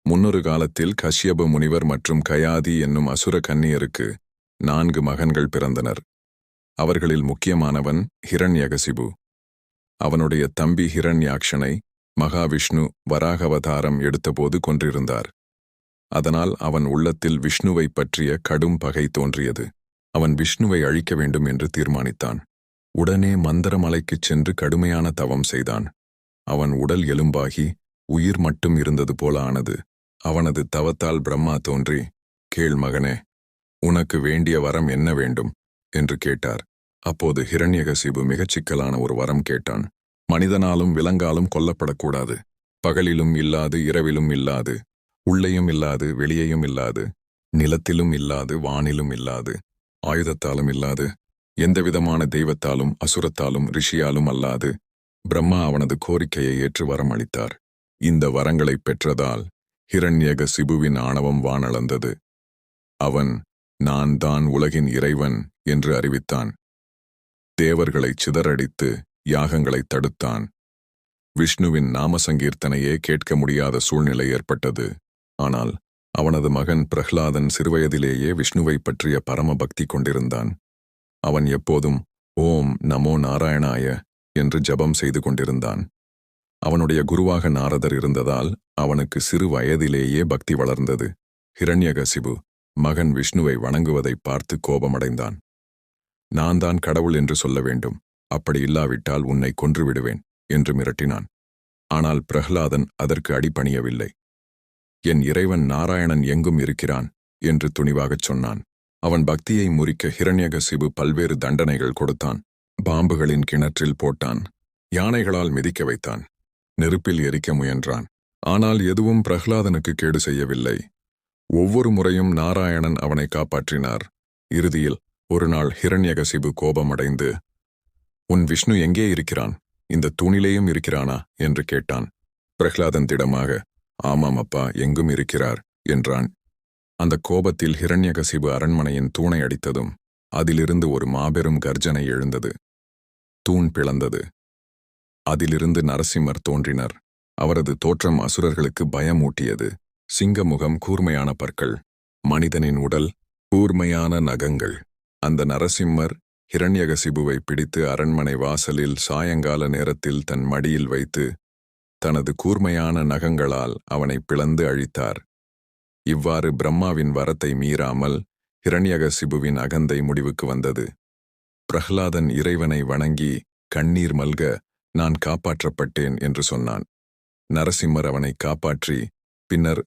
முன்னொரு காலத்தில் கஷ்யப முனிவர் மற்றும் கயாதி என்னும் அசுர கன்னியருக்கு 4 மகன்கள் பிறந்தனர். அவர்களில் முக்கியமானவன் ஹிரண்யகசிபு. அவனுடைய தம்பி ஹிரண்யாக்ஷனை மகாவிஷ்ணு வராகவதாரம் எடுத்தபோது கொன்றிருந்தார். அதனால் அவன் உள்ளத்தில் விஷ்ணுவைப் பற்றிய கடும் பகை தோன்றியது. அவன் விஷ்ணுவை அழிக்க வேண்டும் என்று தீர்மானித்தான். உடனே மந்தரமலைக்குச் சென்று கடுமையான தவம் செய்தான். அவன் உடல் எலும்பாகி உயிர் மட்டும் இருந்தது போல ஆனது. அவனது தவத்தால் பிரம்மா தோன்றி, "கேள் மகனே, உனக்கு வேண்டிய வரம் என்ன வேண்டும்?" என்று கேட்டார். அப்போது ஹிரண்யகசிபு மிகச் சிக்கலான ஒரு வரம் கேட்டான். மனிதனாலும் விலங்காலும் கொல்லப்படக்கூடாது. பகலிலும் இல்லாது இரவிலும் இல்லாது, உள்ளேயும் இல்லாது வெளியேயும் இல்லாது, நிலத்திலும் இல்லாது வானிலும் இல்லாது, ஆயுதத்தாலும் இல்லாது, எந்தவிதமான தெய்வத்தாலும் அசுரத்தாலும் ரிஷியாலும் அல்லாது. பிரம்மா அவனது கோரிக்கையை ஏற்று வரம் அளித்தார். இந்த வரங்களைப் பெற்றதால் ஹிரண்யகசிபுவின் ஆணவம் வானளந்தது. அவன், "நான் தான் உலகின் இறைவன்" என்று அறிவித்தான். தேவர்களைச் சிதறடித்து யாகங்களைத் தடுத்தான். விஷ்ணுவின் நாம சங்கீர்த்தனையே கேட்க முடியாத சூழ்நிலை ஏற்பட்டது. ஆனால் அவனது மகன் பிரஹ்லாதன் சிறுவயதிலேயே விஷ்ணுவைப் பற்றிய பரம பக்தி கொண்டிருந்தான். அவன் எப்போதும் "ஓம் நமோ நாராயணாய" என்று ஜபம் செய்து கொண்டிருந்தான். அவனுடைய குருவாக நாரதர் இருந்ததால் அவனுக்கு சிறு வயதிலேயே பக்தி வளர்ந்தது. ஹிரண்யகசிபு மகன் விஷ்ணுவை வணங்குவதைப் பார்த்து கோபமடைந்தான். "நான் தான் கடவுள் என்று சொல்ல வேண்டும். அப்படி இல்லாவிட்டால் உன்னை கொன்றுவிடுவேன்" என்று மிரட்டினான். ஆனால் பிரஹ்லாதன் அதற்கு அடிபணியவில்லை. "என் இறைவன் நாராயணன் எங்கும் இருக்கிறான்" என்று துணிவாகச் சொன்னான். அவன் பக்தியை முறிக்க ஹிரண்யகசிபு பல்வேறு தண்டனைகள் கொடுத்தான். பாம்புகளின் கிணற்றில் போட்டான். யானைகளால் மிதிக்க வைத்தான். நெருப்பில் எரிக்க முயன்றான். ஆனால் எதுவும் பிரஹ்லாதனுக்கு கேடு செய்யவில்லை. ஒவ்வொரு முறையும் நாராயணன் அவனை காப்பாற்றினார். இறுதியில் ஒரு நாள் ஹிரண்யகசிபு கோபமடைந்து, "உன் விஷ்ணு எங்கே இருக்கிறான்? இந்த தூணிலேயும் இருக்கிறானா?" என்று கேட்டான். பிரஹ்லாதன் திடமாக, "ஆமாம் அப்பா, எங்கும் இருக்கிறார்" என்றான். அந்த கோபத்தில் ஹிரண்யகசிபு அரண்மனையின் தூணை அடித்ததும் அதிலிருந்து ஒரு மாபெரும் கர்ஜனை எழுந்தது. தூண் பிளந்தது. அதிலிருந்து நரசிம்மர் தோன்றினர். அவரது தோற்றம் அசுரர்களுக்கு பயமூட்டியது. சிங்கமுகம், கூர்மையான பற்கள், மனிதனின் உடல், கூர்மையான நகங்கள். அந்த நரசிம்மர் ஹிரண்யகசிபுவை பிடித்து அரண்மனை வாசலில் சாயங்கால நேரத்தில் தன் மடியில் வைத்து தனது கூர்மையான நகங்களால் அவனை பிளந்து அழித்தார். இவ்வாறு பிரம்மாவின் வரத்தை மீறாமல் ஹிரண்யகசிபுவின் அகந்தை முடிவுக்கு வந்தது. பிரஹ்லாதன் இறைவனை வணங்கி கண்ணீர் மல்க, "நான் காப்பாற்றப்பட்டேன்" என்று சொன்னான். நரசிம்மர் அவனை காப்பாற்றி பின்னர்